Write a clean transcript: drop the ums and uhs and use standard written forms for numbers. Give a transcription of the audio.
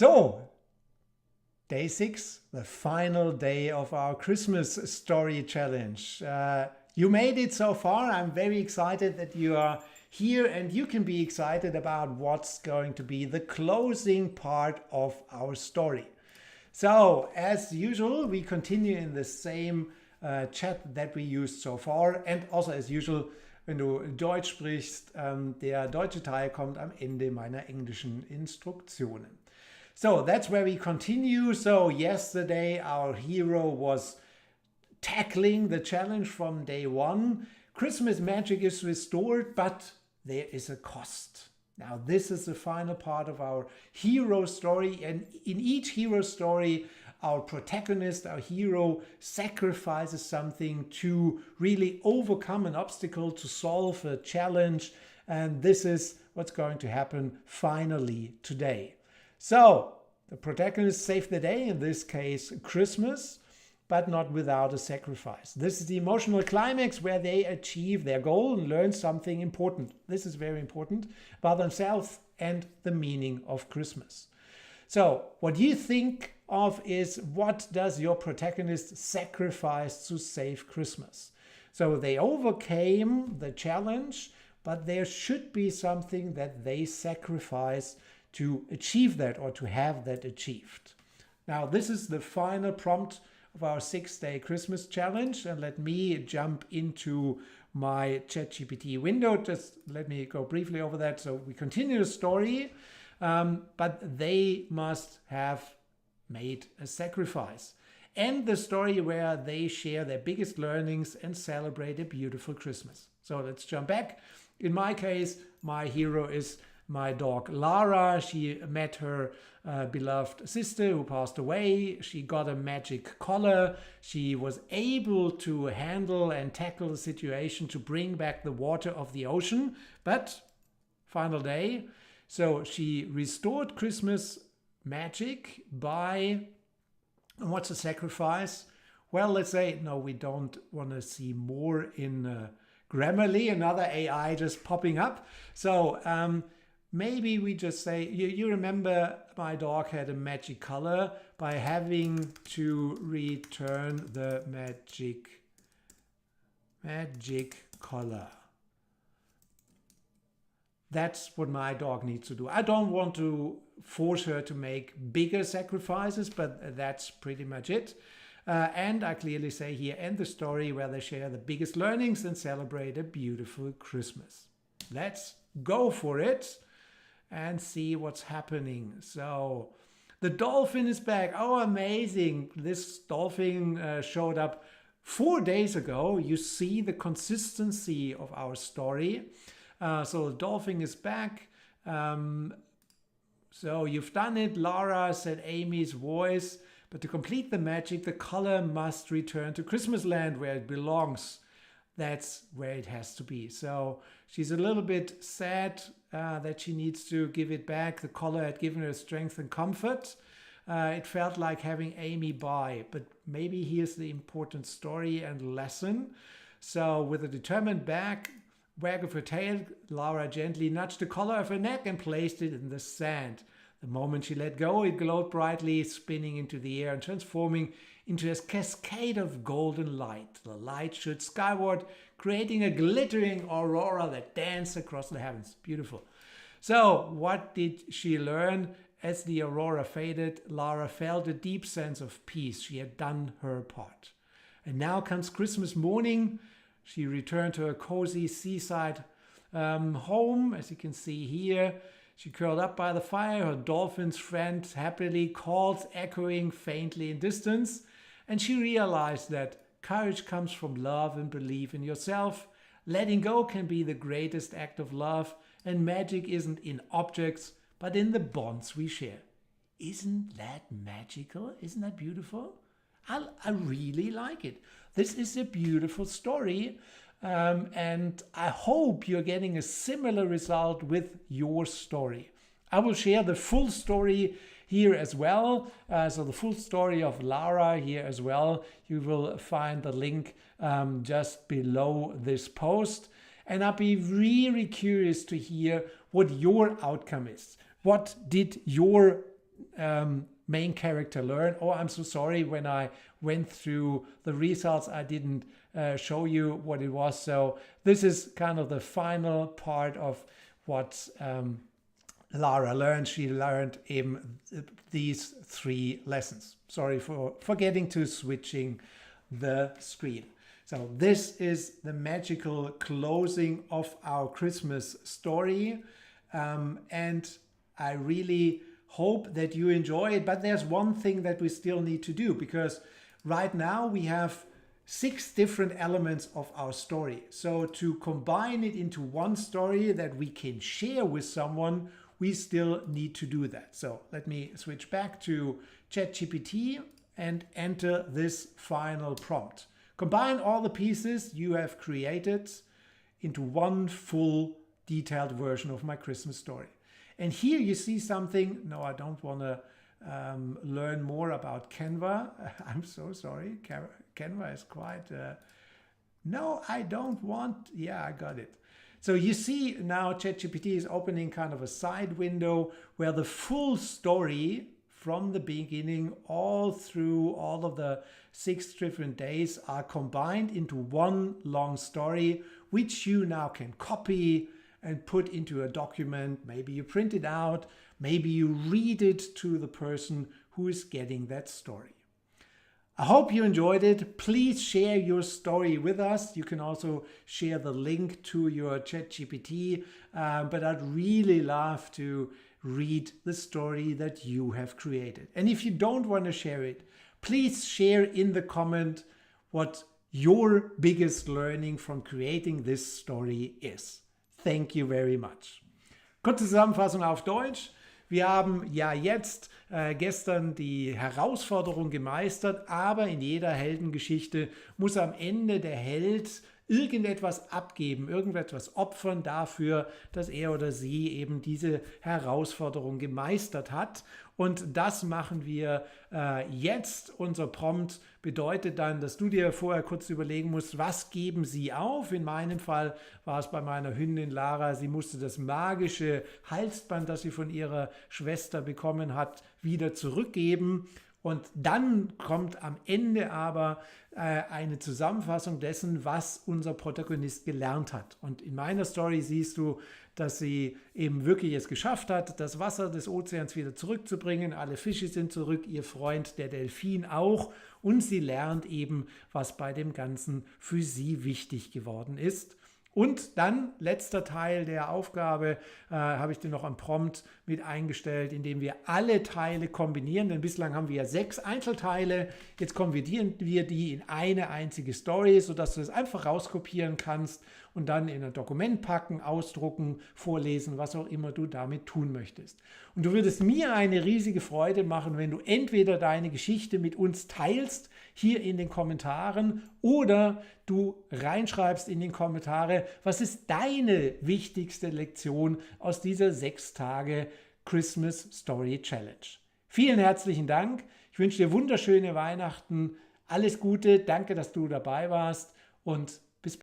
So, day 6, the final day of our Christmas story challenge. You made it so far. I'm very excited that you are here, and you can be excited about what's going to be the closing part of our story. So, as usual, we continue in the same chat that we used so far. And also as usual, wenn du Deutsch sprichst, der deutsche Teil kommt am Ende meiner englischen Instruktionen. So that's where we continue. So yesterday our hero was tackling the challenge from day 1. Christmas magic is restored, but there is a cost. Now this is the final part of our hero story, and in each hero story our protagonist, our hero, sacrifices something to really overcome an obstacle, to solve a challenge, and this is what's going to happen finally today. So the protagonist saved the day, in this case Christmas, but not without a sacrifice. This is the emotional climax where they achieve their goal and learn something important. This is very important about themselves and the meaning of Christmas. So what you think of is, what does your protagonist sacrifice to save Christmas? So they overcame the challenge, but there should be something that they sacrifice to achieve that, or to have that achieved. Now this is the final prompt of our 6-day Christmas challenge, and let me jump into my ChatGPT window. Just let me go briefly over that. So we continue the story, but they must have made a sacrifice. And the story where they share their biggest learnings and celebrate a beautiful Christmas. So let's jump back. In my case, my hero is my dog Lara. She met her beloved sister who passed away. She got a magic collar. She was able to handle and tackle the situation to bring back the water of the ocean. But final day, so she restored Christmas magic by, what's the sacrifice? Well, let's say, no, we don't want to see more in Grammarly, another AI just popping up. So maybe we just say, you remember my dog had a magic color, by having to return the magic color. That's what my dog needs to do. I don't want to force her to make bigger sacrifices, but that's pretty much it. And I clearly say here, end the story where they share the biggest learnings and celebrate a beautiful Christmas. Let's go for it and see what's happening. So the dolphin is back. Oh, amazing. This dolphin showed up 4 days ago. You see the consistency of our story. So the dolphin is back. So you've done it, Lara, said Amy's voice. But to complete the magic, the color must return to Christmas land where it belongs. That's where it has to be. So she's a little bit sad that she needs to give it back. The collar had given her strength and comfort. It felt like having Amy by, but maybe here's the important story and lesson. So with a determined wag of her tail, Lara gently nudged the collar of her neck and placed it in the sand. The moment she let go, it glowed brightly, spinning into the air and transforming into a cascade of golden light. The light shot skyward, creating a glittering aurora that danced across the heavens. Beautiful. So, what did she learn? As the aurora faded, Lara felt a deep sense of peace. She had done her part. And now comes Christmas morning. She returned to her cozy seaside home, as you can see here. She curled up by the fire. Her dolphin's friend happily called, echoing faintly in distance. And she realized that courage comes from love and belief in yourself. Letting go can be the greatest act of love. And magic isn't in objects, but in the bonds we share. Isn't that magical? Isn't that beautiful? I really like it. This is a beautiful story. And I hope you're getting a similar result with your story. I will share the full story here as well. So the full story of Lara here as well. You will find the link just below this post. And I'll be really curious to hear what your outcome is. What did your main character learn? Oh, I'm so sorry, when I went through the results, I didn't show you what it was. So this is kind of the final part of what Lara learned. She learned in these 3 lessons. Sorry for forgetting to switching the screen. So this is the magical closing of our Christmas story. And I really hope that you enjoy it. But there's one thing that we still need to do, because right now we have 6 different elements of our story. So to combine it into one story that we can share with someone, we still need to do that. So let me switch back to ChatGPT and enter this final prompt. Combine all the pieces you have created into one full detailed version of my Christmas story. And here you see something. No, I don't want to learn more about Canva. I'm so sorry. Canva is quite... no, I don't want... Yeah, I got it. So you see now ChatGPT is opening kind of a side window where the full story from the beginning all through all of the 6 different days are combined into one long story, which you now can copy and put into a document. Maybe you print it out, maybe you read it to the person who is getting that story. I hope you enjoyed it. Please share your story with us. You can also share the link to your ChatGPT, but I'd really love to read the story that you have created. And if you don't want to share it, please share in the comment what your biggest learning from creating this story is. Thank you very much. Kurze Zusammenfassung auf Deutsch. Wir haben ja jetzt gestern die Herausforderung gemeistert, aber in jeder Heldengeschichte muss am Ende der Held irgendetwas abgeben, irgendetwas opfern dafür, dass er oder sie eben diese Herausforderung gemeistert hat. Und das machen wir jetzt. Unser Prompt bedeutet dann, dass du dir vorher kurz überlegen musst, was geben sie auf? In meinem Fall war es bei meiner Hündin Lara, sie musste das magische Halsband, das sie von ihrer Schwester bekommen hat, wieder zurückgeben. Und dann kommt am Ende aber eine Zusammenfassung dessen, was unser Protagonist gelernt hat. Und in meiner Story siehst du, dass sie eben wirklich es geschafft hat, das Wasser des Ozeans wieder zurückzubringen. Alle Fische sind zurück, ihr Freund, der Delfin auch. Und sie lernt eben, was bei dem Ganzen für sie wichtig geworden ist. Und dann, letzter Teil der Aufgabe, habe ich dir noch einen Prompt mit eingestellt, in dem wir alle Teile kombinieren, denn bislang haben wir ja 6 Einzelteile. Jetzt konvertieren wir die in eine einzige Story, sodass du das einfach rauskopieren kannst und dann in ein Dokument packen, ausdrucken, vorlesen, was auch immer du damit tun möchtest. Und du würdest mir eine riesige Freude machen, wenn du entweder deine Geschichte mit uns teilst, hier in den Kommentaren, oder du reinschreibst in den Kommentare, was ist deine wichtigste Lektion aus dieser 6 Tage Christmas Story Challenge. Vielen herzlichen Dank. Ich wünsche dir wunderschöne Weihnachten. Alles Gute. Danke, dass du dabei warst und